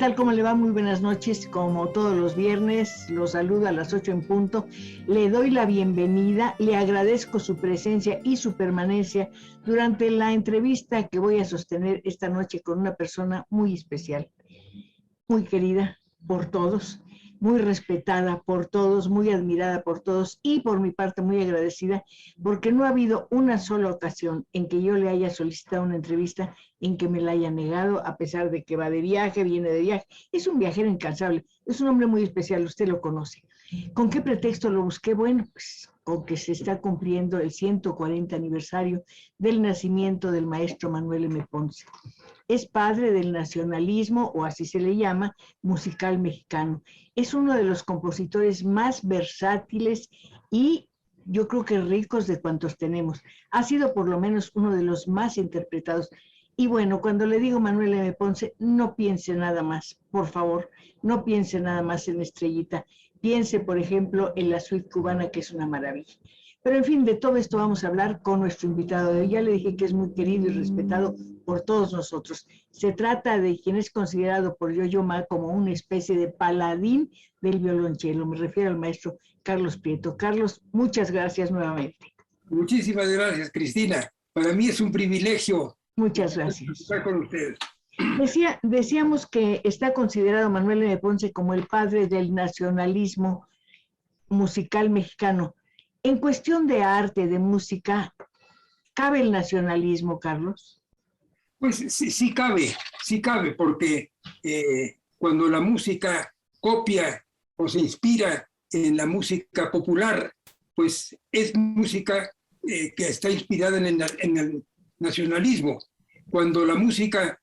tal? ¿Cómo le va? Muy buenas noches. Como todos los viernes, los saludo a las 8 en punto. Le doy la bienvenida, le agradezco su presencia y su permanencia durante la entrevista que voy a sostener esta noche con una persona muy especial, muy querida por todos, muy respetada por todos, muy admirada por todos y por mi parte muy agradecida, porque no ha habido una sola ocasión en que yo le haya solicitado una entrevista en que me la haya negado, a pesar de que va de viaje, viene de viaje. Es un viajero incansable, es un hombre muy especial, usted lo conoce. ¿Con qué pretexto lo busqué? Bueno, pues con que se está cumpliendo el 140 aniversario del nacimiento del maestro Manuel M. Ponce. Es padre del nacionalismo, o así se le llama, musical mexicano. Es uno de los compositores más versátiles y yo creo que ricos de cuantos tenemos. Ha sido por lo menos uno de los más interpretados. Y bueno, cuando le digo Manuel M. Ponce, no piense nada más, por favor, no piense nada más en Estrellita. Piense, por ejemplo, en la suite cubana, que es una maravilla. Pero en fin, de todo esto vamos a hablar con nuestro invitado de hoy. Ya le dije que es muy querido y respetado por todos nosotros. Se trata de quien es considerado por Yo-Yo Ma como una especie de paladín del violonchelo. Me refiero al maestro Carlos Prieto. Carlos, muchas gracias nuevamente. Muchísimas gracias, Cristina. Para mí es un privilegio. Muchas gracias. Estar con ustedes. Decíamos que está considerado Manuel M. Ponce como el padre del nacionalismo musical mexicano. En cuestión de arte, de música, ¿cabe el nacionalismo, Carlos? Pues sí cabe, porque cuando la música copia o se inspira en la música popular, pues es música que está inspirada en el nacionalismo. Cuando la música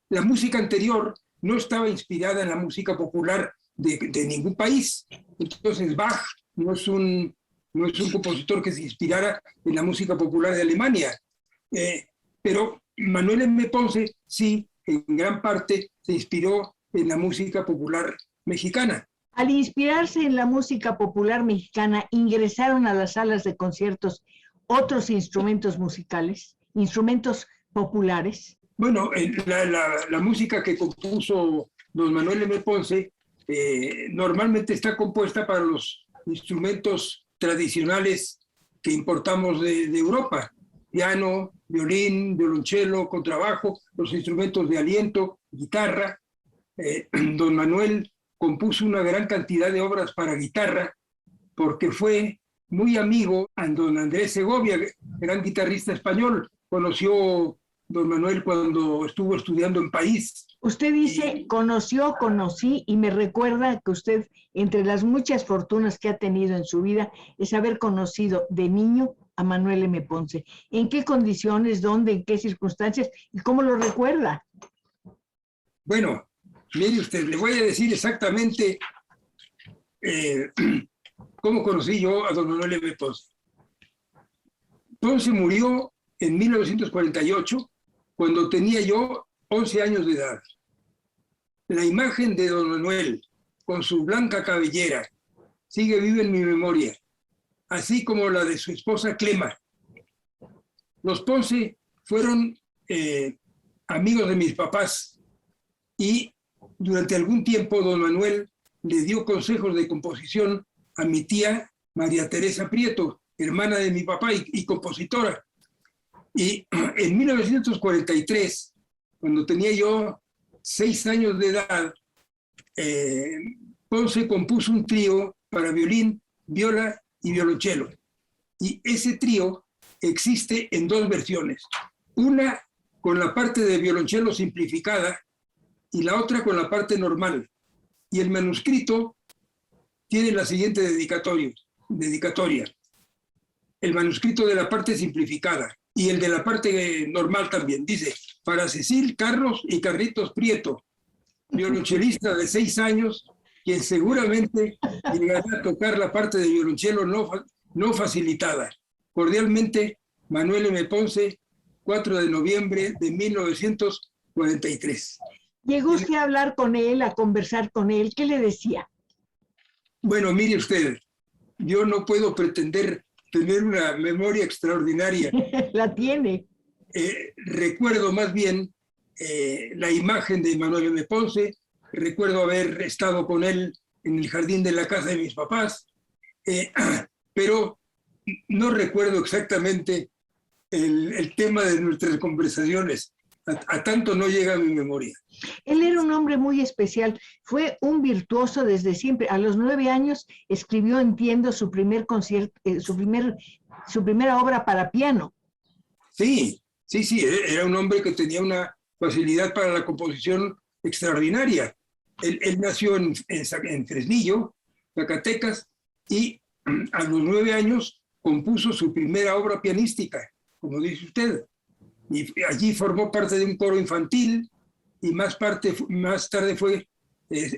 anterior no estaba inspirada en la música popular de ningún país. Entonces Bach no es un compositor que se inspirara en la música popular de Alemania. Pero Manuel M. Ponce sí, en gran parte, se inspiró en la música popular mexicana. Al inspirarse en la música popular mexicana, ingresaron a las salas de conciertos otros instrumentos musicales, instrumentos populares. Bueno, la música que compuso don Manuel M. Ponce normalmente está compuesta para los instrumentos tradicionales que importamos de Europa: piano, violín, violonchelo, contrabajo, los instrumentos de aliento, guitarra. Don Manuel compuso una gran cantidad de obras para guitarra porque fue muy amigo a don Andrés Segovia, gran guitarrista español. Conoció don Manuel cuando estuvo estudiando en París. Usted dice, conocí, y me recuerda que usted, entre las muchas fortunas que ha tenido en su vida, es haber conocido de niño a Manuel M. Ponce. ¿En qué condiciones, dónde, en qué circunstancias y cómo lo recuerda? Bueno, mire usted, le voy a decir exactamente cómo conocí yo a don Manuel M. Ponce. Ponce murió en 1948, cuando tenía yo 11 años de edad. La imagen de don Manuel, con su blanca cabellera, sigue viva en mi memoria, así como la de su esposa Clema. Los Ponce fueron amigos de mis papás y durante algún tiempo don Manuel le dio consejos de composición a mi tía María Teresa Prieto, hermana de mi papá y compositora. Y en 1943, cuando tenía yo 6 años de edad, Ponce compuso un trío para violín, viola y violonchelo. Y ese trío existe en 2 versiones. Una con la parte de violonchelo simplificada y la otra con la parte normal. Y el manuscrito tiene la siguiente dedicatoria. El manuscrito de la parte simplificada y el de la parte normal también. Dice: para Cecil, Carlos y Carlitos Prieto, violonchelista de 6 años, quien seguramente llegará a tocar la parte de violonchelo no facilitada. Cordialmente, Manuel M. Ponce, 4 de noviembre de 1943. ¿Llegó usted a hablar con él, a conversar con él? ¿Qué le decía? Bueno, mire usted, yo no puedo pretender tener una memoria extraordinaria. La tiene. Recuerdo más bien la imagen de Manuel M. Ponce recuerdo haber estado con él en el jardín de la casa de mis papás, pero no recuerdo exactamente el tema de nuestras conversaciones. A tanto no llega a mi memoria. Él era un hombre muy especial, fue un virtuoso desde siempre. A los 9 años escribió, entiendo, su primer concierto, su primera obra para piano. Sí, era un hombre que tenía una facilidad para la composición extraordinaria. Él nació en Fresnillo, Zacatecas, y a los 9 años compuso su primera obra pianística, como dice usted. Y allí formó parte de un coro infantil y más tarde fue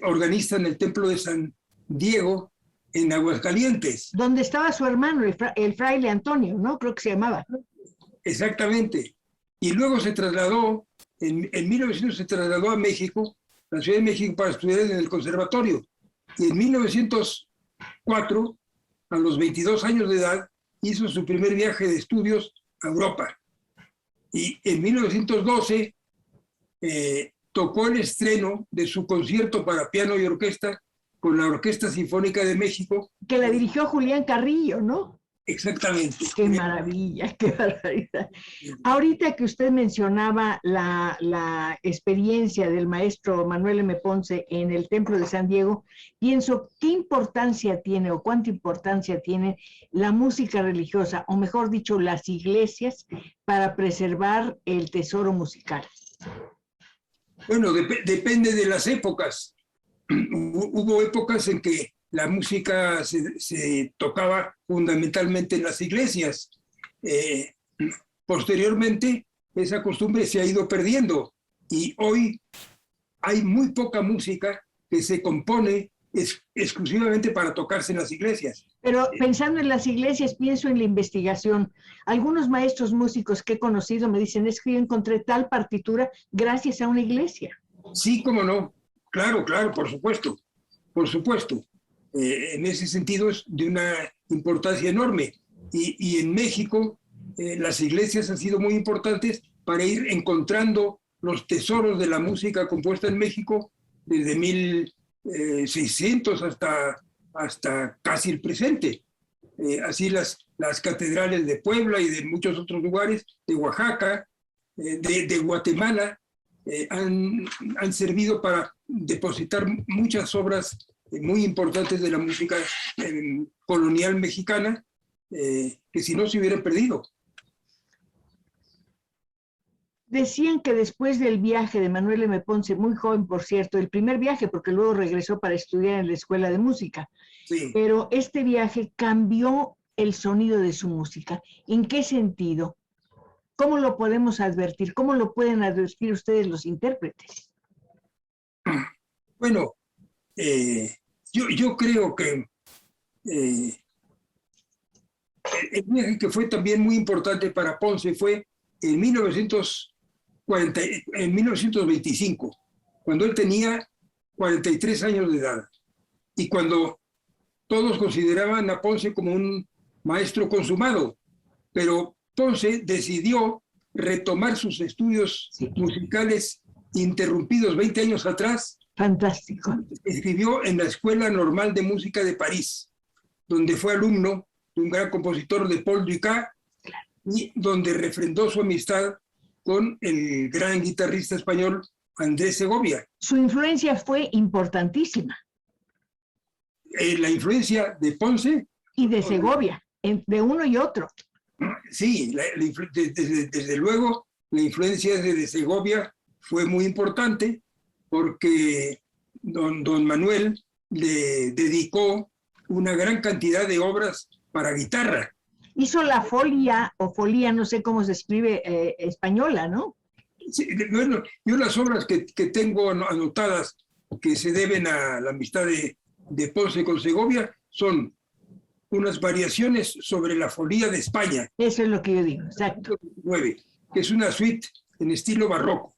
organista en el Templo de San Diego en Aguascalientes. Donde estaba su hermano, el fraile Antonio, ¿no? Creo que se llamaba. Exactamente. Y luego se trasladó, en 1900 se trasladó a México, a la Ciudad de México, para estudiar en el conservatorio. Y en 1904, a los 22 años de edad, hizo su primer viaje de estudios a Europa. Y en 1912 tocó el estreno de su concierto para piano y orquesta con la Orquesta Sinfónica de México. Que la dirigió Julián Carrillo, ¿no? Exactamente. Qué maravilla, qué barbaridad. Ahorita que usted mencionaba la experiencia del maestro Manuel M. Ponce en el Templo de San Diego, pienso, ¿qué importancia tiene o cuánta importancia tiene la música religiosa, o mejor dicho, las iglesias, para preservar el tesoro musical? Bueno, depende de las épocas. Hubo épocas en que la música se tocaba fundamentalmente en las iglesias. Posteriormente, esa costumbre se ha ido perdiendo y hoy hay muy poca música que se compone exclusivamente para tocarse en las iglesias. Pero pensando en las iglesias, pienso en la investigación. Algunos maestros músicos que he conocido me dicen, es que yo encontré tal partitura gracias a una iglesia. Sí, cómo no. Claro, por supuesto. Por supuesto. En ese sentido es de una importancia enorme. Y en México las iglesias han sido muy importantes para ir encontrando los tesoros de la música compuesta en México desde 1600 hasta casi el presente. Así las catedrales de Puebla y de muchos otros lugares, de Oaxaca, de Guatemala, han servido para depositar muchas obras muy importantes de la música colonial mexicana, que si no se hubieran perdido. Decían que después del viaje de Manuel M. Ponce, muy joven por cierto, el primer viaje, porque luego regresó para estudiar en la Escuela de Música, sí, pero este viaje cambió el sonido de su música. ¿En qué sentido? ¿Cómo lo podemos advertir? ¿Cómo lo pueden advertir ustedes los intérpretes? Bueno, yo creo que el viaje que fue también muy importante para Ponce fue en 1925, cuando él tenía 43 años de edad, y cuando todos consideraban a Ponce como un maestro consumado, pero Ponce decidió retomar sus estudios musicales interrumpidos 20 años atrás. Fantástico. Escribió en la Escuela Normal de Música de París, donde fue alumno de un gran compositor de Paul Dukas, y donde refrendó su amistad con el gran guitarrista español Andrés Segovia. Su influencia fue importantísima. La influencia de Ponce y de Segovia, de uno y otro. Sí, desde luego la influencia de Segovia fue muy importante, porque don Manuel le dedicó una gran cantidad de obras para guitarra. Hizo la folia, o folía, no sé cómo se escribe, española, ¿no? Sí, bueno, yo las obras que tengo anotadas que se deben a la amistad de Ponce con Segovia son unas variaciones sobre la folía de España. Eso es lo que yo digo, exacto. 9, que es una suite en estilo barroco.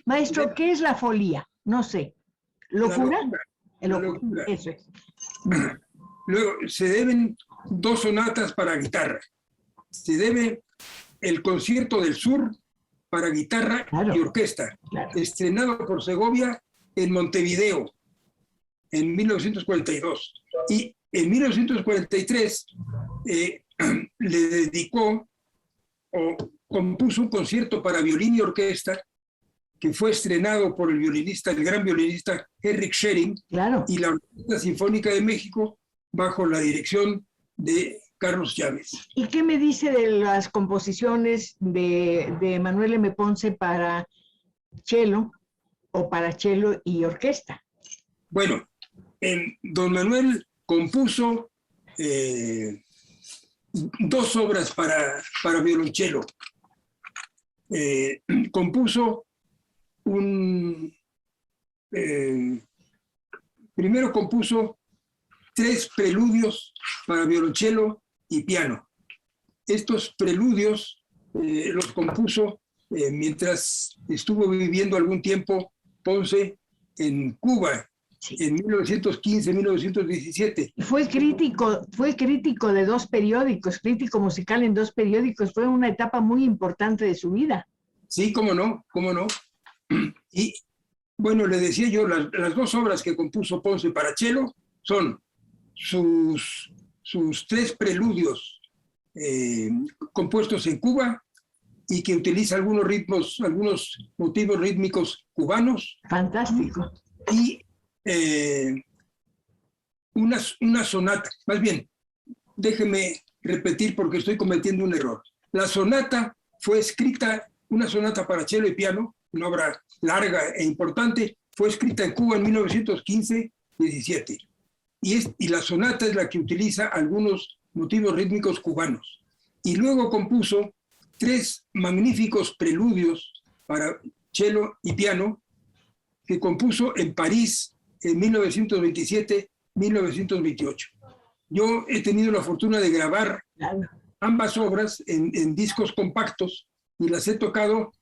Maestro, ¿qué es la folía? No sé. ¿Locura? La locura. Eso es. Luego, se deben 2 sonatas para guitarra. Se debe el Concierto del Sur para guitarra y orquesta, estrenado por Segovia en Montevideo en 1942 y en 1943 le dedicó o compuso un concierto para violín y orquesta que fue estrenado por el gran violinista Henrik Schering, claro, y la Orquesta Sinfónica de México bajo la dirección de Carlos Chávez. ¿Y qué me dice de las composiciones de Manuel M. Ponce para cello o para cello y orquesta? Bueno, don Manuel compuso 2 obras para violonchelo. Compuso primero compuso 3 preludios para violonchelo y piano. Estos preludios los compuso mientras estuvo viviendo algún tiempo Ponce en Cuba, sí, en 1915-1917. Fue crítico de 2 periódicos, crítico musical en 2 periódicos. Fue una etapa muy importante de su vida. Sí, cómo no. Y bueno, le decía yo, las 2 obras que compuso Ponce para cello son sus 3 preludios compuestos en Cuba y que utiliza algunos motivos rítmicos cubanos. Fantástico. Y una sonata, más bien, déjeme repetir porque estoy cometiendo un error. La sonata fue escrita, una sonata para cello y piano, una obra larga e importante, fue escrita en Cuba en 1915-17. Y la sonata es la que utiliza algunos motivos rítmicos cubanos. Y luego compuso 3 magníficos preludios para cello y piano que compuso en París en 1927-1928. Yo he tenido la fortuna de grabar ambas obras en discos compactos y las he tocado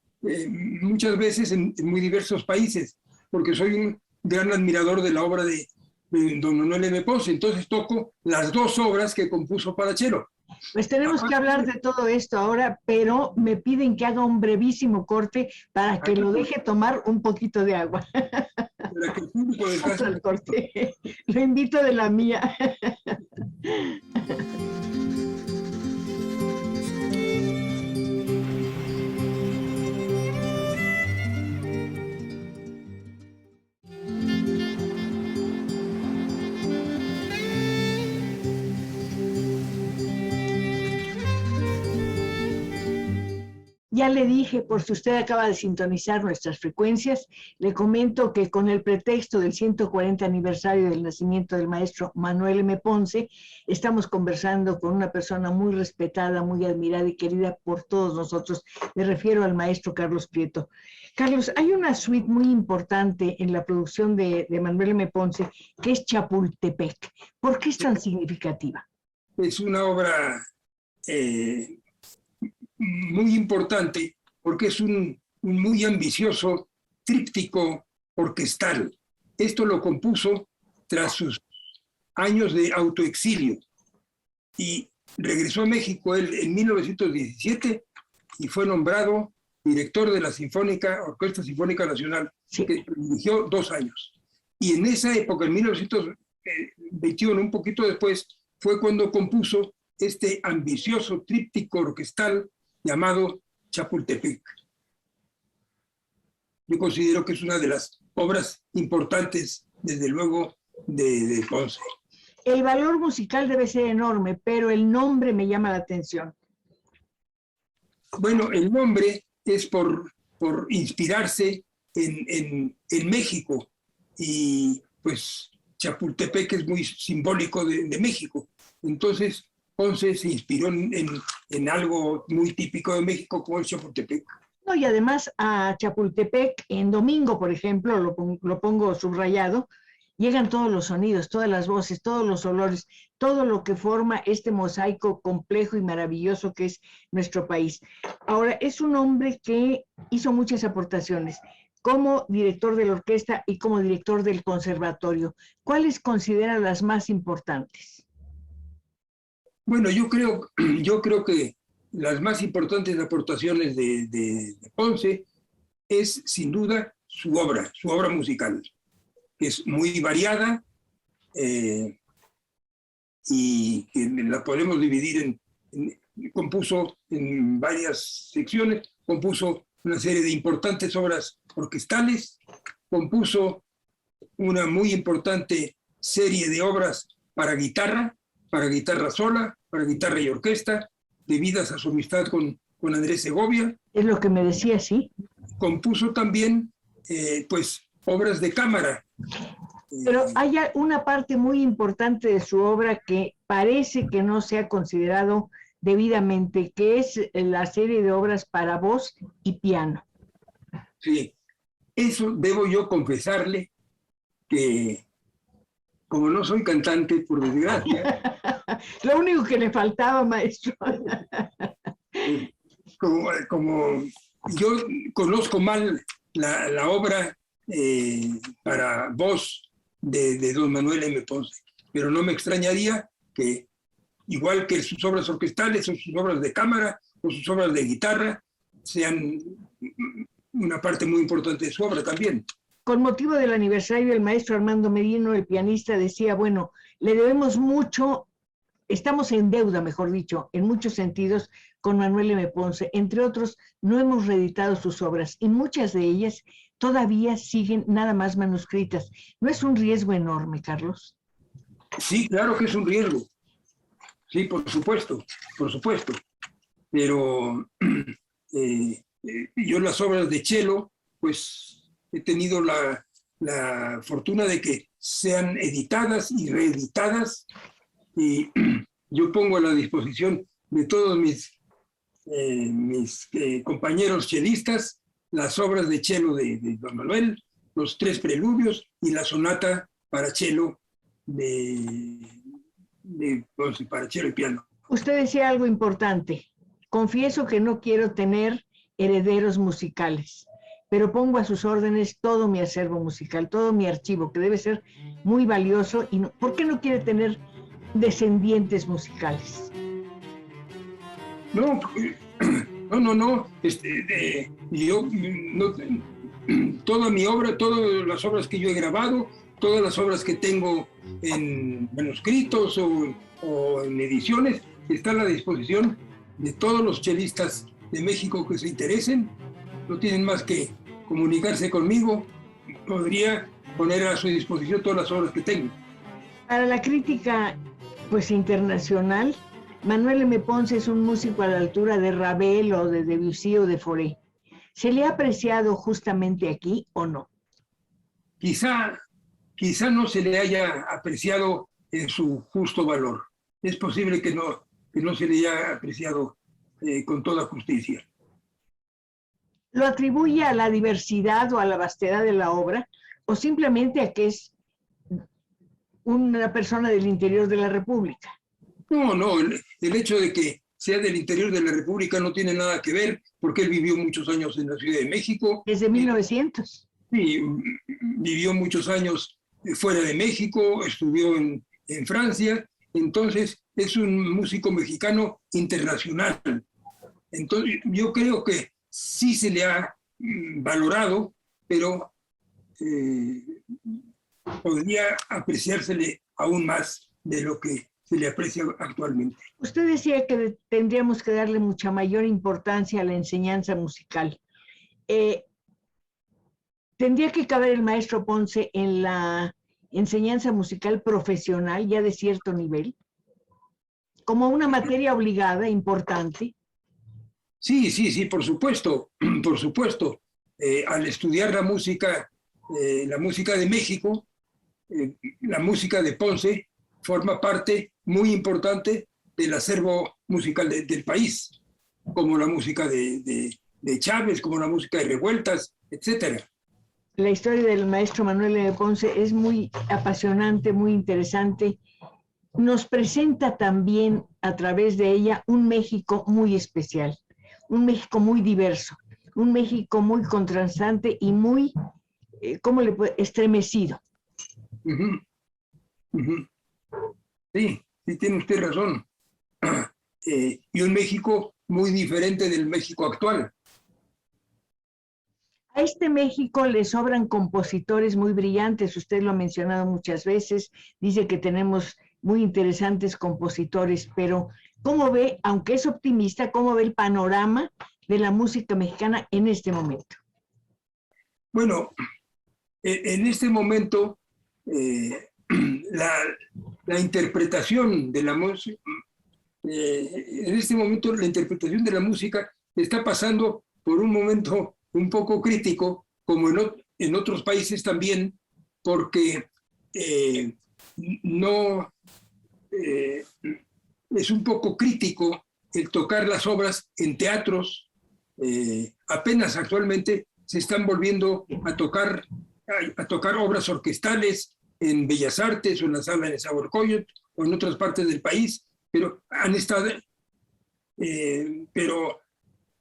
muchas veces en muy diversos países, porque soy un gran admirador de la obra de don Manuel M. Ponce. Entonces toco las 2 obras que compuso para cello. Pues tenemos que hablar de todo esto ahora, pero me piden que haga un brevísimo corte para que lo deje tomar un poquito de agua. Para que el público descanse. El corte. Lo invito de la mía. Ya le dije, por si usted acaba de sintonizar nuestras frecuencias, le comento que con el pretexto del 140 aniversario del nacimiento del maestro Manuel M. Ponce, estamos conversando con una persona muy respetada, muy admirada y querida por todos nosotros. Me refiero al maestro Carlos Prieto. Carlos, hay una suite muy importante en la producción de Manuel M. Ponce, que es Chapultepec. ¿Por qué es tan significativa? Es una obra muy importante porque es un muy ambicioso tríptico orquestal. Esto lo compuso tras sus años de autoexilio y regresó a México él en 1917 y fue nombrado director de la Orquesta Sinfónica Nacional, sí, que dirigió 2 años. Y en esa época, en 1921, un poquito después, fue cuando compuso este ambicioso tríptico orquestal llamado Chapultepec. Yo considero que es una de las obras importantes, desde luego, de Ponce. El valor musical debe ser enorme, pero el nombre me llama la atención. Bueno, el nombre es por inspirarse en México, y pues Chapultepec es muy simbólico de México. Entonces, Ponce se inspiró en algo muy típico de México, como el Chapultepec. No, y además a Chapultepec, en domingo, por ejemplo, lo pongo subrayado, llegan todos los sonidos, todas las voces, todos los olores, todo lo que forma este mosaico complejo y maravilloso que es nuestro país. Ahora, es un hombre que hizo muchas aportaciones como director de la orquesta y como director del conservatorio. ¿Cuáles considera las más importantes? Bueno, yo creo que las más importantes aportaciones de Ponce es, sin duda, su obra musical. que es muy variada y que la podemos dividir compuso en varias secciones, compuso una serie de importantes obras orquestales, compuso una muy importante serie de obras para guitarra sola, para guitarra y orquesta, debidas a su amistad con Andrés Segovia. Es lo que me decía, sí. Compuso también, pues, obras de cámara. Pero hay una parte muy importante de su obra que parece que no se ha considerado debidamente, que es la serie de obras para voz y piano. Sí, eso debo yo confesarle que, como no soy cantante, por desgracia. Lo único que le faltaba, maestro. Como yo conozco mal la obra para voz de don Manuel M. Ponce, pero no me extrañaría que, igual que sus obras orquestales o sus obras de cámara o sus obras de guitarra, sean una parte muy importante de su obra también. Con motivo del aniversario del maestro Armando Merino, el pianista decía, bueno, le debemos mucho, estamos en deuda, mejor dicho, en muchos sentidos, con Manuel M. Ponce. Entre otros, no hemos reeditado sus obras y muchas de ellas todavía siguen nada más manuscritas. ¿No es un riesgo enorme, Carlos? Sí, claro que es un riesgo. Sí, por supuesto. Pero yo las obras de cello, pues he tenido la fortuna de que sean editadas y reeditadas, y yo pongo a la disposición de todos mis compañeros chelistas las obras de cello de don Manuel, los 3 preludios y la sonata para cello para cello y piano. Usted decía algo importante. Confieso que no quiero tener herederos musicales, pero pongo a sus órdenes todo mi acervo musical, todo mi archivo, que debe ser muy valioso. Y no, ¿por qué no quiere tener descendientes musicales? No. Yo toda mi obra, todas las obras que yo he grabado, todas las obras que tengo en manuscritos o en ediciones, están a la disposición de todos los chelistas de México que se interesen. No tienen más que comunicarse conmigo. Podría poner a su disposición todas las obras que tengo. Para la crítica, pues, internacional, Manuel M. Ponce es un músico a la altura de Ravel o de Debussy o de Fauré. ¿Se le ha apreciado justamente aquí o no? Quizá no se le haya apreciado en su justo valor. Es posible que no se le haya apreciado con toda justicia. ¿Lo atribuye a la diversidad o a la vastedad de la obra, o simplemente a que es una persona del interior de la República? No, el hecho de que sea del interior de la República no tiene nada que ver, porque él vivió muchos años en la Ciudad de México. Desde 1900. Sí, vivió muchos años fuera de México, estudió en Francia, entonces es un músico mexicano internacional. Entonces yo creo que sí se le ha valorado, pero podría apreciársele aún más de lo que se le aprecia actualmente. Usted decía que tendríamos que darle mucha mayor importancia a la enseñanza musical. ¿Tendría que caber el maestro Ponce en la enseñanza musical profesional ya de cierto nivel? ¿Como una materia obligada, importante? Sí, por supuesto, por supuesto. Al estudiar la música de México, la música de Ponce forma parte muy importante del acervo musical del país, como la música de Chávez, como la música de Revueltas, etcétera. La historia del maestro Manuel M. Ponce es muy apasionante, muy interesante. Nos presenta también a través de ella un México muy especial, un México muy diverso, un México muy contrastante y muy, estremecido. Sí, tiene usted razón. Y un México muy diferente del México actual. A este México le sobran compositores muy brillantes, usted lo ha mencionado muchas veces, dice que tenemos muy interesantes compositores, pero ¿cómo ve, aunque es optimista, cómo ve el panorama de la música mexicana en este momento? Bueno, en este momento la, la interpretación de la música, en este momento la interpretación de la música está pasando por un momento un poco crítico, como en otros países también, porque no es un poco crítico el tocar las obras en teatros. Apenas actualmente se están volviendo a tocar obras orquestales en Bellas Artes o en la sala de Nezahualcóyotl o en otras partes del país, pero han estado, pero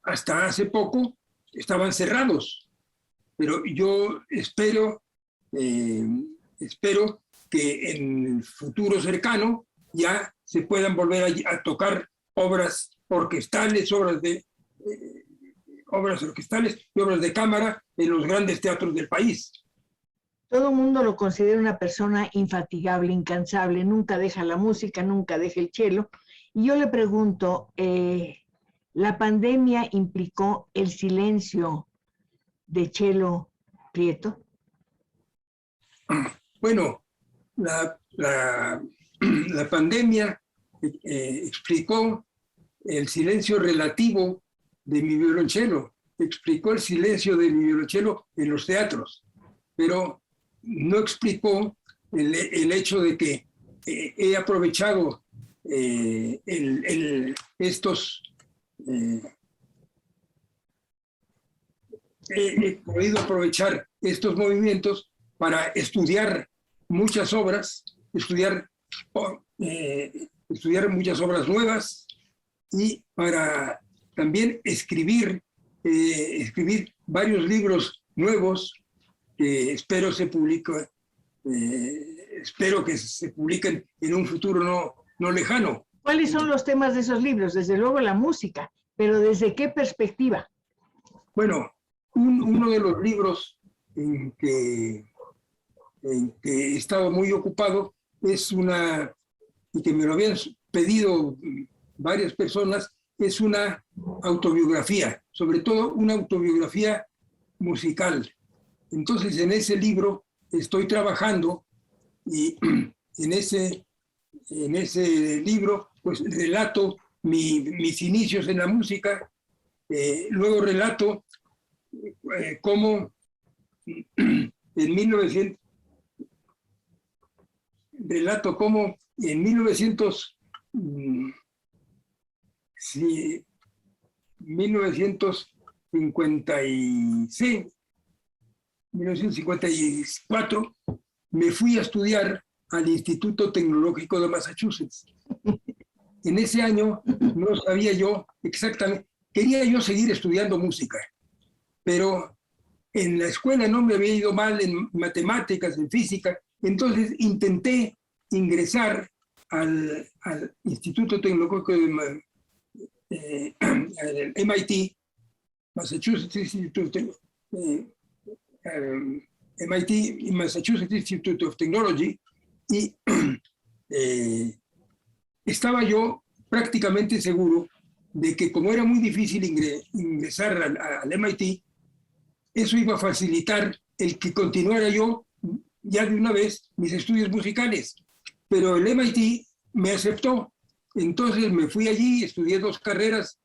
hasta hace poco estaban cerrados. Pero yo espero que en el futuro cercano ya se puedan volver a tocar obras orquestales, obras orquestales y obras de cámara en los grandes teatros del país. Todo el mundo lo considera una persona infatigable, incansable, nunca deja la música, nunca deja el cello. Y yo le pregunto, ¿la pandemia implicó el silencio de Chelo Prieto? Bueno, la pandemia explicó el silencio relativo de mi violonchelo, explicó el silencio de mi violonchelo en los teatros, pero no explicó el hecho de que he aprovechado he podido aprovechar estos movimientos para estudiar muchas obras, estudiar muchas obras nuevas y para también escribir varios libros nuevos que espero que se publiquen en un futuro no lejano. ¿Cuáles son los temas de esos libros? Desde luego la música, pero ¿desde qué perspectiva? Bueno, uno de los libros en que he estado muy ocupado es y que me lo habían pedido varias personas, es una autobiografía, sobre todo una autobiografía musical. Entonces, en ese libro estoy trabajando y en ese libro pues relato mis inicios en la música, luego relato cómo en 1900 relato cómo en 1954 me fui a estudiar al Instituto Tecnológico de Massachusetts. En ese año no sabía yo exactamente, quería yo seguir estudiando música, pero en la escuela no me había ido mal en matemáticas, en física, entonces intenté ingresar al Instituto Tecnológico de MIT, Massachusetts Institute, MIT, Massachusetts Institute of Technology, y estaba yo prácticamente seguro de que como era muy difícil ingresar al MIT, eso iba a facilitar el que continuara yo ya de una vez mis estudios musicales. Pero el MIT me aceptó. Entonces me fui allí, estudié 2 carreras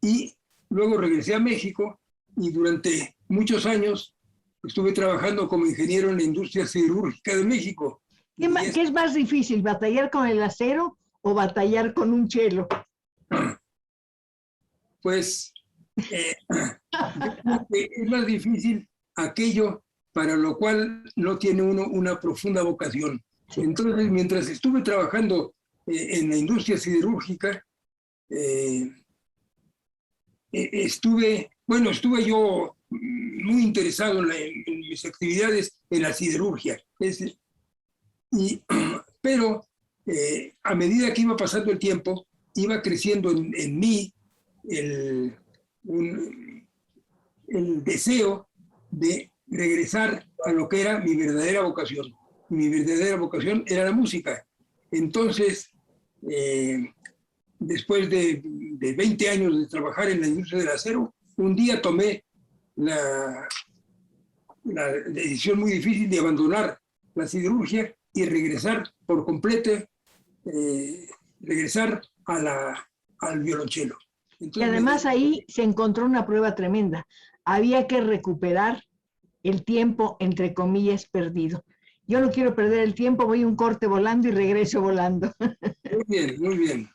y luego regresé a México y durante muchos años estuve trabajando como ingeniero en la industria siderúrgica de México. ¿Qué es más difícil, batallar con el acero o batallar con un cello? Pues es más difícil aquello para lo cual no tiene uno una profunda vocación. Sí. Entonces, mientras estuve trabajando en la industria siderúrgica, estuve yo muy interesado en mis actividades en la siderurgia. Pero a medida que iba pasando el tiempo, iba creciendo en mí el deseo de regresar a lo que era mi verdadera vocación. Mi verdadera vocación era la música. Entonces, después de 20 años de trabajar en la industria del acero, un día tomé la decisión muy difícil de abandonar la siderurgia y regresar por completo, regresar al violonchelo. Entonces, y además ahí se encontró una prueba tremenda. Había que recuperar el tiempo, entre comillas, perdido. Yo no quiero perder el tiempo, voy un corte volando y regreso volando. Muy bien, muy bien.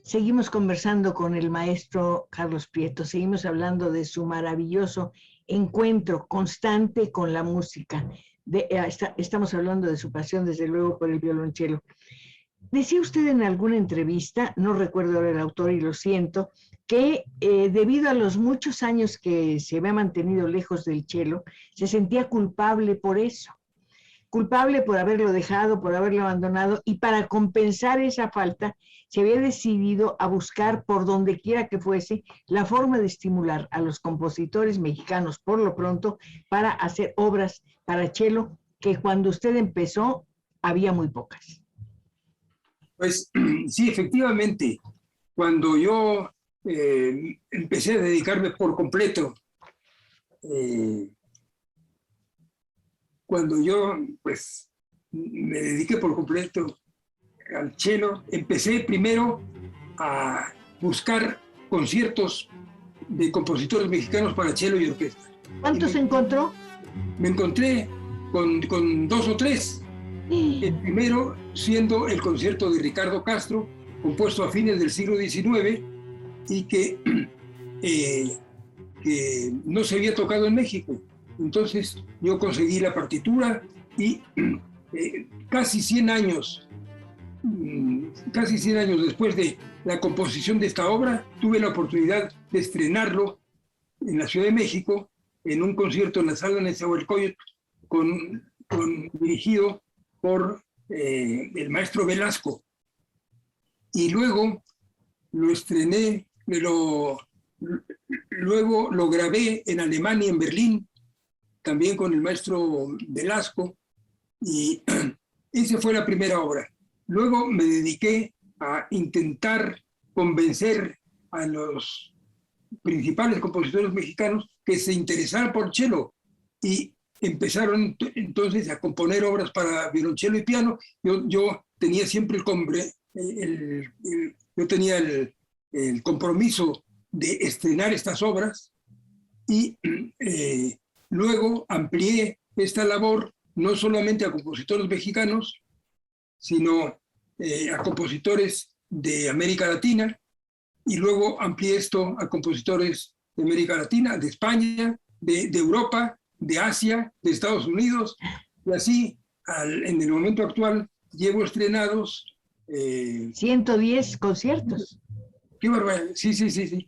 Seguimos conversando con el maestro Carlos Prieto, seguimos hablando de su maravilloso encuentro constante con la música. Estamos hablando de su pasión, desde luego, por el violonchelo. Decía usted en alguna entrevista, no recuerdo ahora el autor y lo siento, que debido a los muchos años que se había mantenido lejos del cello, se sentía culpable por eso. Culpable por haberlo dejado, por haberlo abandonado, y para compensar esa falta se había decidido a buscar, por donde quiera que fuese, la forma de estimular a los compositores mexicanos, por lo pronto, para hacer obras para cello, que cuando usted empezó había muy pocas. Pues sí, efectivamente, cuando yo empecé a dedicarme por completo, cuando yo pues me dediqué por completo al cello, empecé primero a buscar conciertos de compositores mexicanos para cello y orquesta. ¿Cuántos encontró? Me encontré con 2 o 3. El primero siendo el concierto de Ricardo Castro, compuesto a fines del siglo XIX y que no se había tocado en México. Entonces yo conseguí la partitura y casi 100 años después de la composición de esta obra, tuve la oportunidad de estrenarlo en la Ciudad de México, en un concierto en la Sala Nezahualcóyotl, dirigido por el maestro Velasco. Y luego lo estrené, luego lo grabé en Alemania, en Berlín, también con el maestro Velasco, y esa fue la primera obra. Luego me dediqué a intentar convencer a los principales compositores mexicanos que se interesaran por cello, y empezaron entonces a componer obras para violonchelo y piano. Yo tenía siempre yo tenía el compromiso de estrenar estas obras, y luego amplié esta labor no solamente a compositores mexicanos, sino a compositores de América Latina, y luego amplié esto a compositores de América Latina, de España, de Europa, de Asia, de Estados Unidos, y así en el momento actual llevo estrenados 110 conciertos. Qué barbaridad. Sí.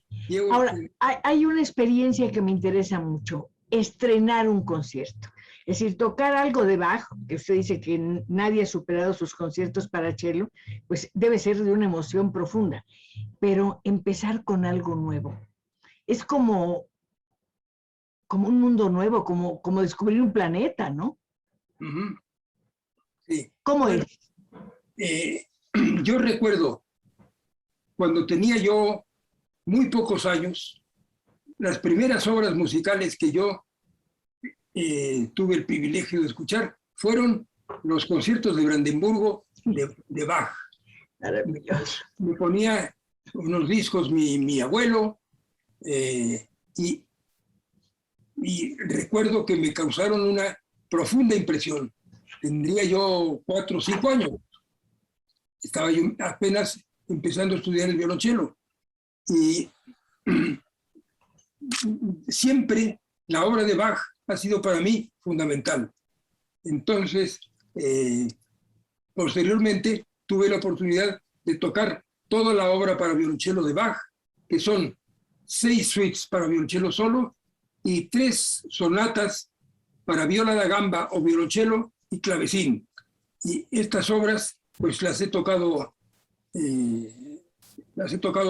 Ahora, hay una experiencia que me interesa mucho, estrenar un concierto. Es decir, tocar algo de Bach, que usted dice que nadie ha superado sus conciertos para cello, pues debe ser de una emoción profunda. Pero empezar con algo nuevo es como un mundo nuevo, como descubrir un planeta, ¿no? Uh-huh. Sí. ¿Cómo es? Yo recuerdo cuando tenía yo muy pocos años, las primeras obras musicales que yo tuve el privilegio de escuchar fueron los conciertos de Brandenburgo de Bach. Maravilloso. Me ponía unos discos mi abuelo, y recuerdo que me causaron una profunda impresión. Tendría yo 4 o 5 años. Estaba yo apenas empezando a estudiar el violonchelo. Y siempre la obra de Bach ha sido para mí fundamental. Entonces, posteriormente tuve la oportunidad de tocar toda la obra para violonchelo de Bach, que son 6 suites para violonchelo solo y 3 sonatas para viola da gamba o violonchelo y clavecín. Y estas obras, pues las he tocado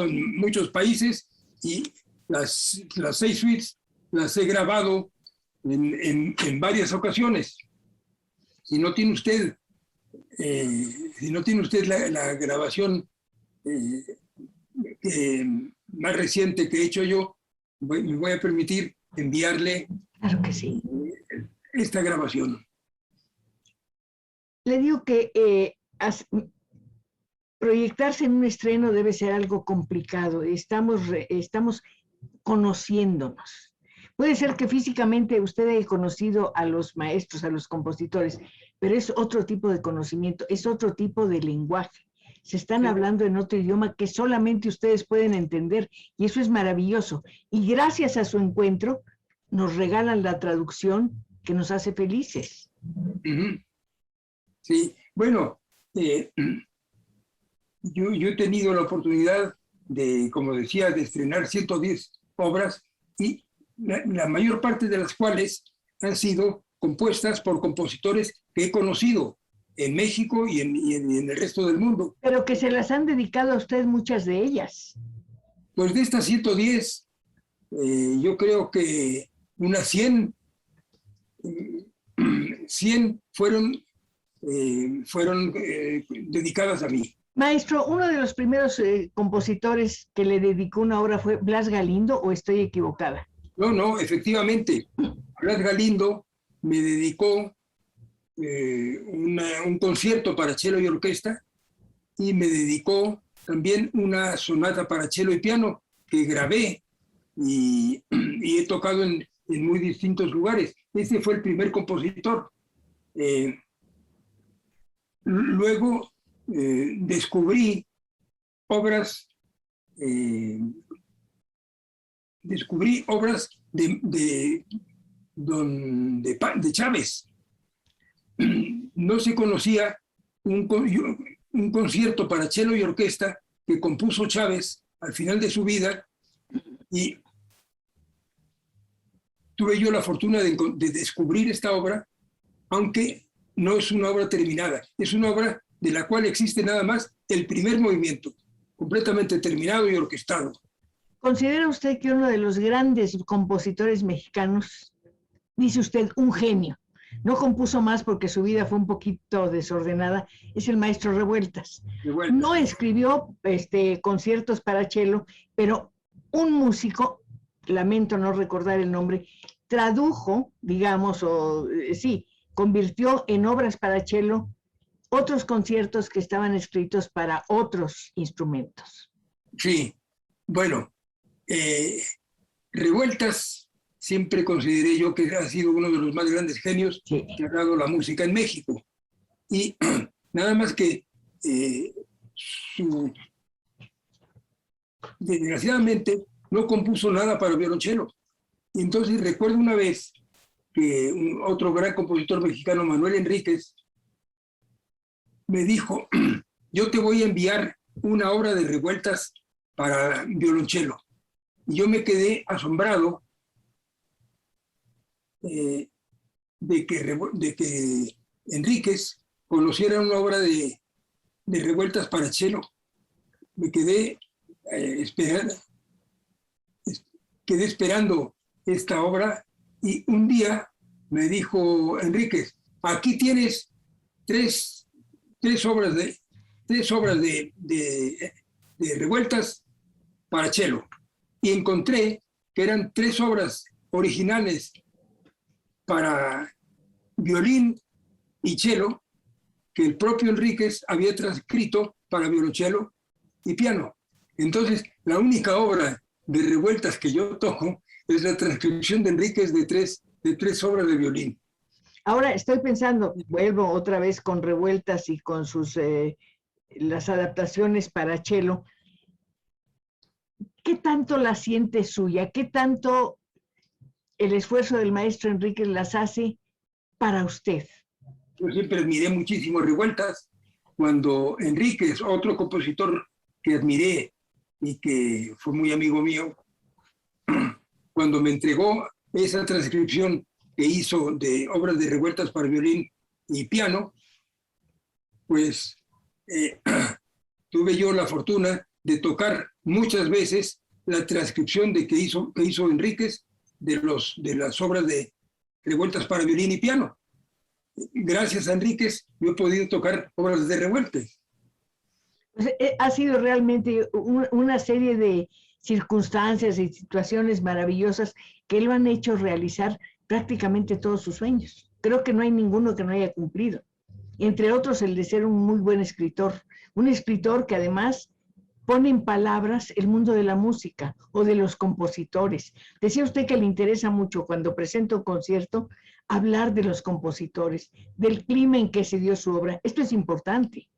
en muchos países, y las 6 suites las he grabado en varias ocasiones. Si no tiene usted la grabación más reciente que he hecho yo, me voy a permitir enviarle, claro que sí, esta grabación. Le digo que proyectarse en un estreno debe ser algo complicado. Estamos conociéndonos. Puede ser que físicamente usted haya conocido a los maestros, a los compositores, pero es otro tipo de conocimiento, es otro tipo de lenguaje. Se están hablando en otro idioma que solamente ustedes pueden entender, y eso es maravilloso. Y gracias a su encuentro nos regalan la traducción que nos hace felices. Sí, bueno, yo he tenido la oportunidad de, como decía, de estrenar 110 obras, y la mayor parte de las cuales han sido compuestas por compositores que he conocido en México y en el resto del mundo. Pero que se las han dedicado a usted muchas de ellas. Pues de estas 110, yo creo que unas 100 fueron dedicadas a mí. Maestro, uno de los primeros compositores que le dedicó una obra fue Blas Galindo, ¿o estoy equivocada? No, efectivamente. Blas Galindo me dedicó un concierto para cello y orquesta, y me dedicó también una sonata para cello y piano que grabé y he tocado en muy distintos lugares. Ese fue el primer compositor. Luego descubrí obras de Chávez. No se conocía un concierto para cello y orquesta que compuso Chávez al final de su vida, y tuve yo la fortuna de descubrir esta obra, aunque no es una obra terminada, es una obra de la cual existe nada más el primer movimiento, completamente terminado y orquestado. ¿Considera usted que uno de los grandes compositores mexicanos, dice usted, un genio, no compuso más porque su vida fue un poquito desordenada, es el maestro Revueltas? No escribió conciertos para cello, pero un músico, lamento no recordar el nombre, tradujo, digamos, convirtió en obras para cello otros conciertos que estaban escritos para otros instrumentos. Sí, bueno, Revueltas siempre consideré yo que ha sido uno de los más grandes genios que ha dado la música en México. Y nada más que desgraciadamente no compuso nada para violonchelo. Y entonces recuerdo una vez que otro gran compositor mexicano, Manuel Enríquez, me dijo: yo te voy a enviar una obra de Revueltas para violonchelo. Y yo me quedé asombrado de que Enríquez conociera una obra de Revueltas para cello. Me quedé esperando esta obra, y un día me dijo Enríquez: aquí tienes tres obras de Revueltas para cello. Y encontré que eran 3 obras originales para violín y cello que el propio Enríquez había transcrito para violonchelo y piano. Entonces, la única obra de Revueltas que yo toco es la transcripción de Enríquez de tres obras de violín. Ahora estoy pensando, vuelvo otra vez con Revueltas y con las adaptaciones para cello. ¿Qué tanto la siente suya? ¿Qué tanto el esfuerzo del maestro Enríquez las hace para usted? Yo siempre admiré muchísimo Revueltas. Cuando Enríquez, otro compositor que admiré, y que fue muy amigo mío, cuando me entregó esa transcripción que hizo de obras de revueltas para violín y piano, pues tuve yo la fortuna de tocar muchas veces la transcripción que hizo Enríquez de las obras de revueltas para violín y piano. Gracias a Enríquez yo he podido tocar obras de revueltas. Ha sido realmente una serie de circunstancias y situaciones maravillosas que lo han hecho realizar prácticamente todos sus sueños. Creo que no hay ninguno que no haya cumplido. Entre otros, el de ser un muy buen escritor. Un escritor que además pone en palabras el mundo de la música o de los compositores. Decía usted que le interesa mucho cuando presenta un concierto hablar de los compositores, del clima en que se dio su obra. Esto es importante.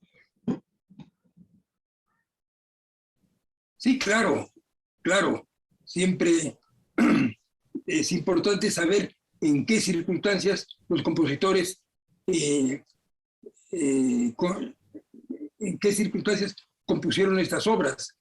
Sí, claro. Siempre es importante saber en qué circunstancias los compositores, en qué circunstancias compusieron estas obras.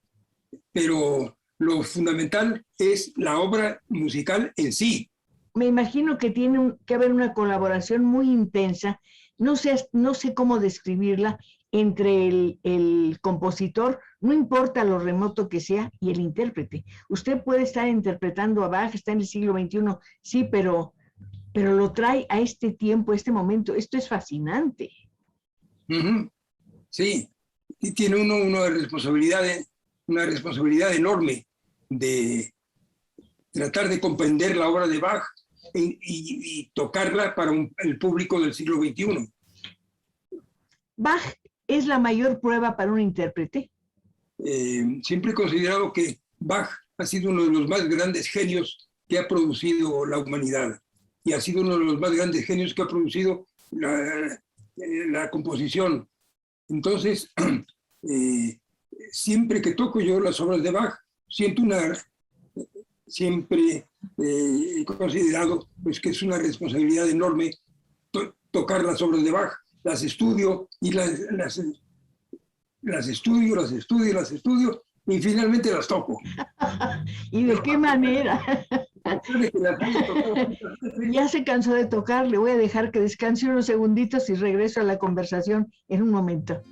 Pero lo fundamental es la obra musical en sí. Me imagino que tiene que haber una colaboración muy intensa, no sé cómo describirla, entre el compositor, no importa lo remoto que sea, y el intérprete. Usted puede estar interpretando a Bach, está en el siglo XXI, sí, pero lo trae a este tiempo, a este momento. Esto es fascinante. Sí, y tiene uno una responsabilidad enorme de tratar de comprender la obra de Bach y tocarla para el público del siglo XXI. Bach es la mayor prueba para un intérprete. Siempre he considerado que Bach ha sido uno de los más grandes genios que ha producido la humanidad, y ha sido uno de los más grandes genios que ha producido la composición. Entonces, siempre que toco yo las obras de Bach, siempre he considerado pues, que es una responsabilidad enorme tocar las obras de Bach. Las estudio y las estudio y finalmente las toco. ¿Y de qué manera? Ya se cansó de tocar, le voy a dejar que descanse unos segunditos y regreso a la conversación en un momento.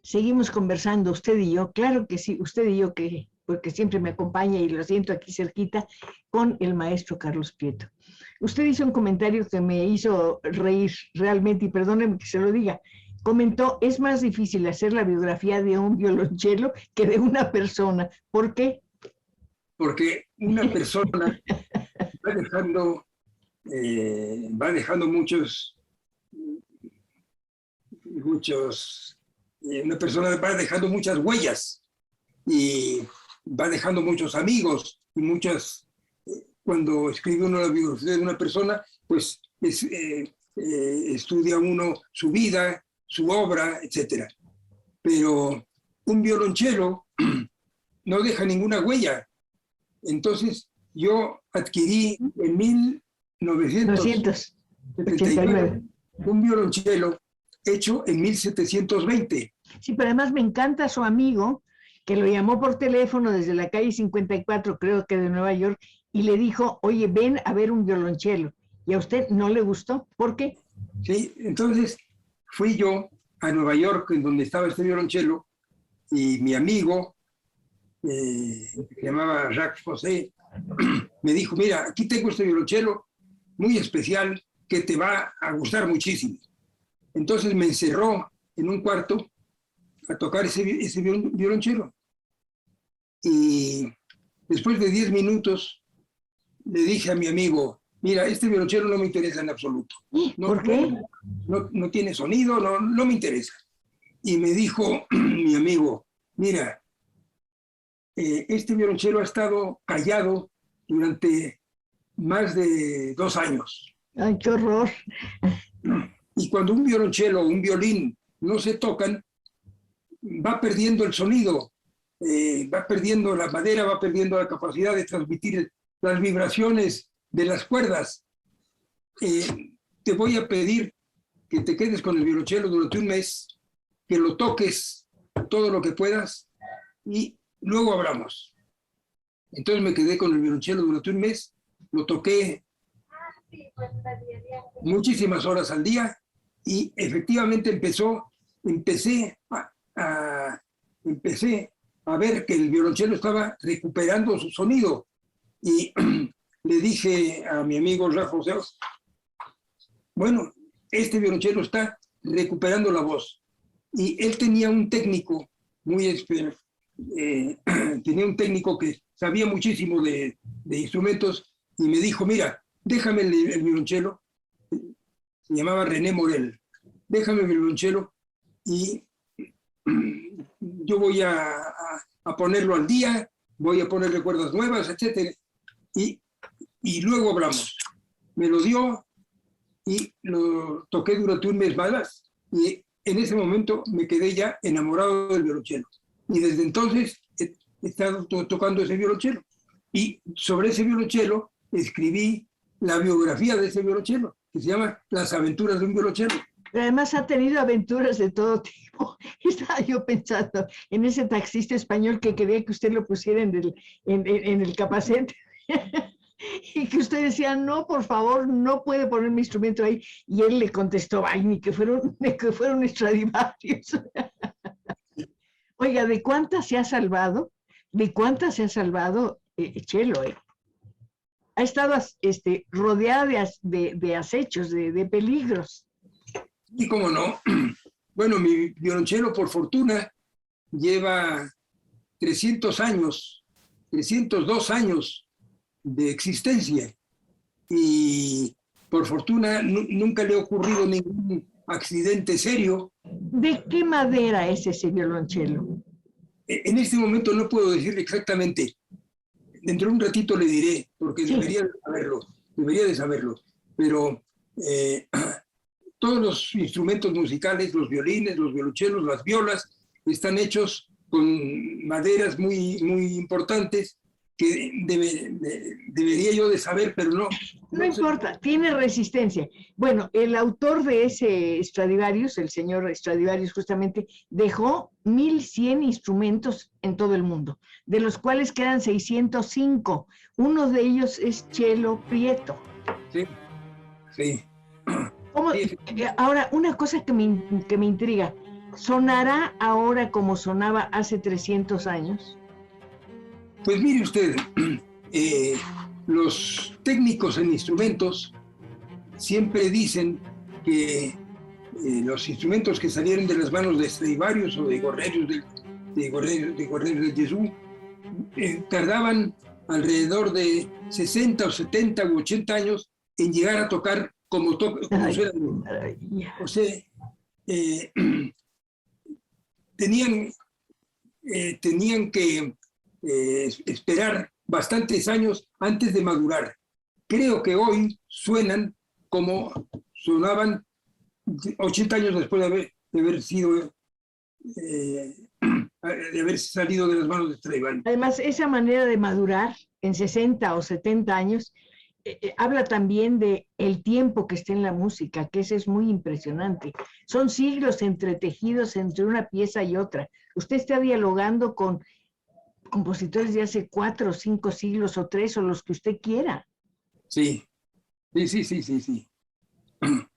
Seguimos conversando, usted y yo, claro que sí, usted y yo, porque siempre me acompaña y lo siento aquí cerquita, con el maestro Carlos Prieto. Usted hizo un comentario que me hizo reír realmente, y perdóneme que se lo diga. Comentó, es más difícil hacer la biografía de un violonchelo que de una persona. ¿Por qué? Porque una persona va dejando una persona va dejando muchas huellas y va dejando muchos amigos y cuando escribe uno la biografía de una persona, pues estudia uno su vida, su obra, etc. Pero un violonchelo no deja ninguna huella. Entonces yo adquirí en 1989 un violonchelo hecho en 1720. Sí, pero además me encanta su amigo, que lo llamó por teléfono desde la calle 54, creo que de Nueva York, y le dijo, oye, ven a ver un violonchelo. ¿Y a usted no le gustó? ¿Por qué? Sí, entonces fui yo a Nueva York, en donde estaba este violonchelo, y mi amigo, que se llamaba Jacques Fossé, me dijo, mira, aquí tengo este violonchelo muy especial que te va a gustar muchísimo. Entonces me encerró en un cuarto a tocar ese violonchelo. Y después de 10 minutos le dije a mi amigo, mira, este violonchelo no me interesa en absoluto. ¿Por qué? No tiene sonido, no me interesa. Y me dijo mi amigo, mira, este violonchelo ha estado callado durante más de 2 años. ¡Ay, qué horror! Y cuando un violonchelo o un violín no se tocan, va perdiendo el sonido, va perdiendo la madera, va perdiendo la capacidad de transmitir las vibraciones de las cuerdas. Te voy a pedir que te quedes con el violonchelo durante un mes, que lo toques todo lo que puedas y luego hablamos. Entonces me quedé con el violonchelo durante un mes, lo toqué muchísimas horas al día y efectivamente empecé a ver que el violonchelo estaba recuperando su sonido y le dije a mi amigo Rafa José, bueno, este violonchelo está recuperando la voz. Y él tenía un técnico tenía un técnico que sabía muchísimo de instrumentos y me dijo, mira, déjame el violonchelo, se llamaba René Morel, déjame el violonchelo y yo voy a ponerlo al día, voy a ponerle cuerdas nuevas, etc. Y luego hablamos. Me lo dio y lo toqué durante un mes más y en ese momento me quedé ya enamorado del violonchelo. Y desde entonces he estado tocando ese violonchelo. Y sobre ese violonchelo escribí la biografía de ese violonchelo, que se llama Las aventuras de un violonchelo. Pero además ha tenido aventuras de todo tipo. Estaba yo pensando en ese taxista español que quería que usted lo pusiera en el capacete. Y que usted decía, no, por favor, no puede poner mi instrumento ahí. Y él le contestó, ay, ni que fueron Stradivarius. Oiga, ¿de cuántas se ha salvado? ¿De cuántas se ha salvado Chelo? Ha estado rodeada de acechos, de peligros. Y cómo no. Bueno, mi violonchelo, por fortuna, lleva 302 años de existencia y por fortuna nunca le ha ocurrido ningún accidente serio. ¿De qué madera es ese violonchelo? En este momento no puedo decirle exactamente. Dentro de un ratito le diré, porque sí, debería de saberlo. Pero todos los instrumentos musicales, los violines, los violonchelos, las violas, están hechos con maderas muy, muy importantes que debería yo de saber, pero no. No importa, tiene resistencia. Bueno, el autor de ese Stradivarius, el señor Stradivarius justamente, dejó 1,100 instrumentos en todo el mundo, de los cuales quedan 605. Uno de ellos es Chelo Prieto. Sí, sí. Ahora, una cosa que me intriga, ¿sonará ahora como sonaba hace 300 años? Pues mire usted, los técnicos en instrumentos siempre dicen que los instrumentos que salieron de las manos de Stradivarius o de Gorrerius de Jesús tardaban alrededor de 60 o 70 u 80 años en llegar a tocar como suena. O sea, tenían que esperar bastantes años antes de madurar. Creo que hoy suenan como sonaban 80 años después de haber salido de las manos de Stradivarius. Además, esa manera de madurar en 60 o 70 años habla también de el tiempo que está en la música, que eso es muy impresionante. Son siglos entretejidos entre una pieza y otra. Usted está dialogando con compositores de hace 4 o 5 siglos o 3 o los que usted quiera. Sí.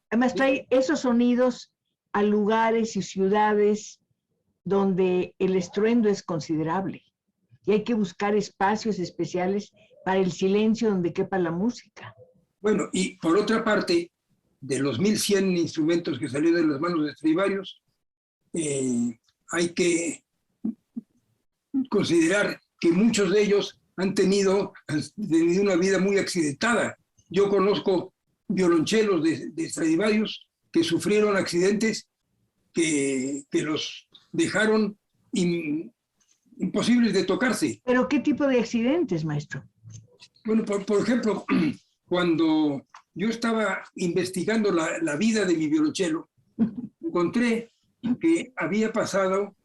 Además trae esos sonidos a lugares y ciudades donde el estruendo es considerable y hay que buscar espacios especiales para el silencio donde quepa la música. Bueno, y por otra parte, de los 1,100 instrumentos que salieron de las manos de Stradivarius, hay que considerar que muchos de ellos han tenido una vida muy accidentada. Yo conozco violonchelos de Stradivarius que sufrieron accidentes que los dejaron imposibles de tocarse. ¿Pero qué tipo de accidentes, maestro? Bueno, por ejemplo, cuando yo estaba investigando la vida de mi violonchelo, encontré que había pasado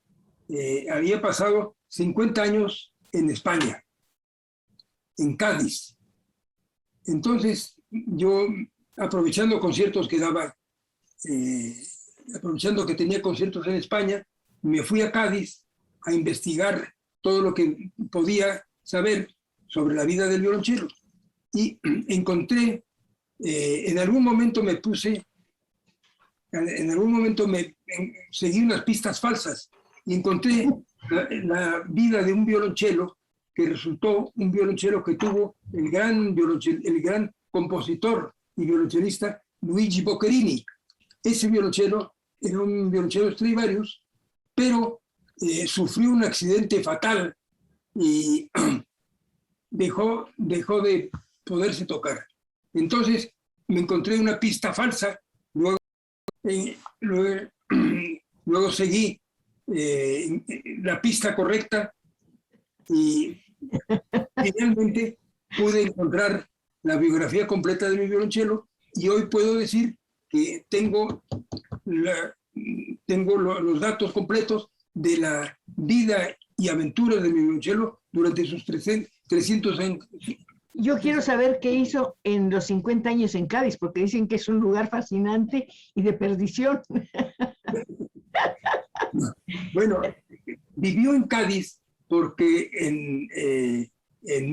50 años en España, en Cádiz. Entonces, yo, aprovechando conciertos que daba, aprovechando que tenía conciertos en España, me fui a Cádiz a investigar todo lo que podía saber sobre la vida del violonchelo. Y encontré, en algún momento seguí unas pistas falsas y encontré la vida de un violonchelo que resultó un violonchelo que tuvo el gran compositor y violonchelista Luigi Boccherini. Ese violonchelo era un violonchelo Stradivarius, pero sufrió un accidente fatal y dejó de poderse tocar. Entonces me encontré una pista falsa, luego seguí la pista correcta y finalmente pude encontrar la biografía completa de mi violonchelo y hoy puedo decir que tengo los datos completos de la vida y aventuras de mi violonchelo durante sus 300 años. Yo quiero saber qué hizo en los 50 años en Cádiz, porque dicen que es un lugar fascinante y de perdición. Bueno, vivió en Cádiz porque en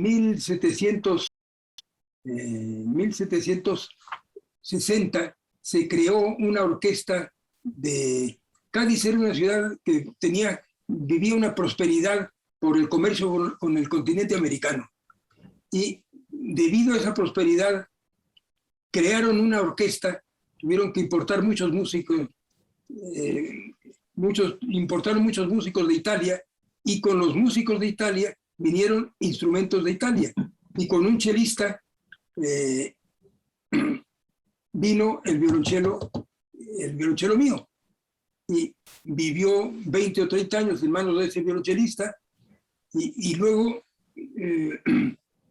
1760 se creó una orquesta de... Cádiz era una ciudad que vivía una prosperidad por el comercio con el continente americano. Y debido a esa prosperidad, crearon una orquesta, tuvieron que importar muchos músicos, importaron muchos músicos de Italia, y con los músicos de Italia vinieron instrumentos de Italia. Y con un chelista vino el violonchelo mío. Y vivió 20 o 30 años en manos de ese violonchelista, y luego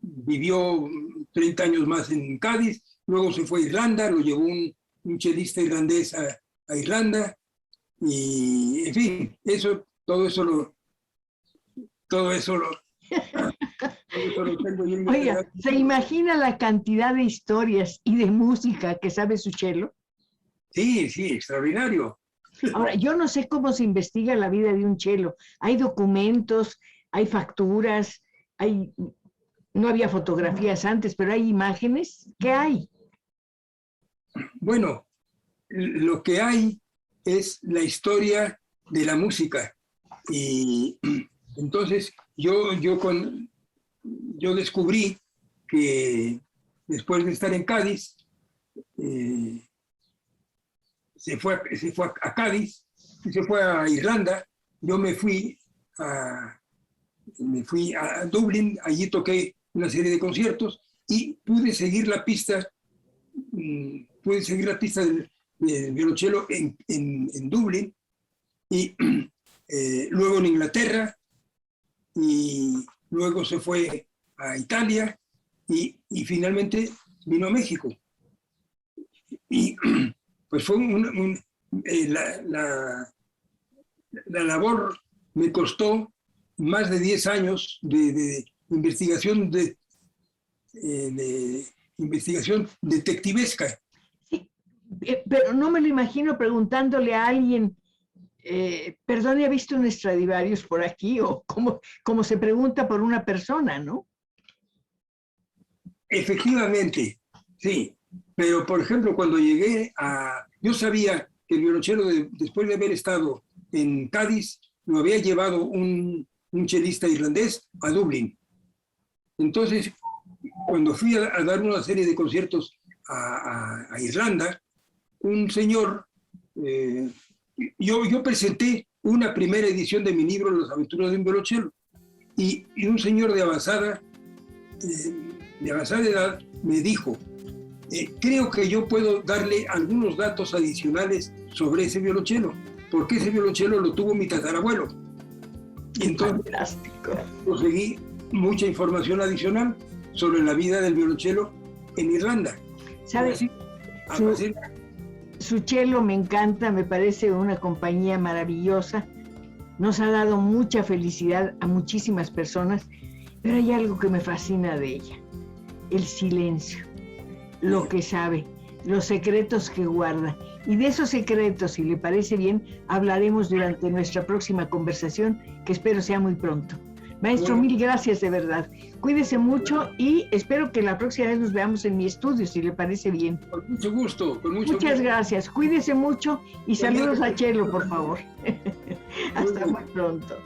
vivió 30 años más en Cádiz, luego se fue a Irlanda, lo llevó un chelista irlandés a Irlanda, y en fin, todo eso lo tengo bien. Oiga, ¿se imagina la cantidad de historias y de música que sabe su cello? Sí, extraordinario. Ahora, yo no sé cómo se investiga la vida de un cello. Hay documentos, hay facturas, no había fotografías antes, pero hay imágenes. ¿Qué hay? Bueno, lo que hay es la historia de la música. Y entonces yo descubrí que después de estar en Cádiz, se fue a Cádiz, se fue a Irlanda. Yo me fui a Dublín, allí toqué una serie de conciertos y pude seguir la pista del violonchelo en Dublín, y luego en Inglaterra, y luego se fue a Italia, y finalmente vino a México. Y pues fue la labor me costó más de 10 años de investigación, de investigación detectivesca. Sí, pero no me lo imagino preguntándole a alguien, perdón, ¿ha visto un Stradivarius por aquí? O como se pregunta por una persona, ¿no? Efectivamente, sí. Pero, por ejemplo, cuando yo sabía que el violonchelo, después de haber estado en Cádiz, lo había llevado un chelista irlandés a Dublín. Entonces, cuando fui a dar una serie de conciertos a Irlanda, un señor, yo presenté una primera edición de mi libro, Las aventuras de un violonchelo, y un señor de avanzada edad me dijo, creo que yo puedo darle algunos datos adicionales sobre ese violonchelo, porque ese violonchelo lo tuvo mi tatarabuelo. Y entonces conseguí mucha información adicional sobre la vida del violonchelo en Irlanda. ¿Sabes? Su cello me encanta, me parece una compañía maravillosa. Nos ha dado mucha felicidad a muchísimas personas, pero hay algo que me fascina de ella: el silencio, lo que sabe, los secretos que guarda. Y de esos secretos, si le parece bien, hablaremos durante nuestra próxima conversación, que espero sea muy pronto. Maestro, mil gracias de verdad. Cuídese mucho y espero que la próxima vez nos veamos en mi estudio, si le parece bien. Con mucho gusto, con mucho Muchas gusto. gracias. Cuídese mucho y saludos a Chelo, por favor. Hasta muy pronto.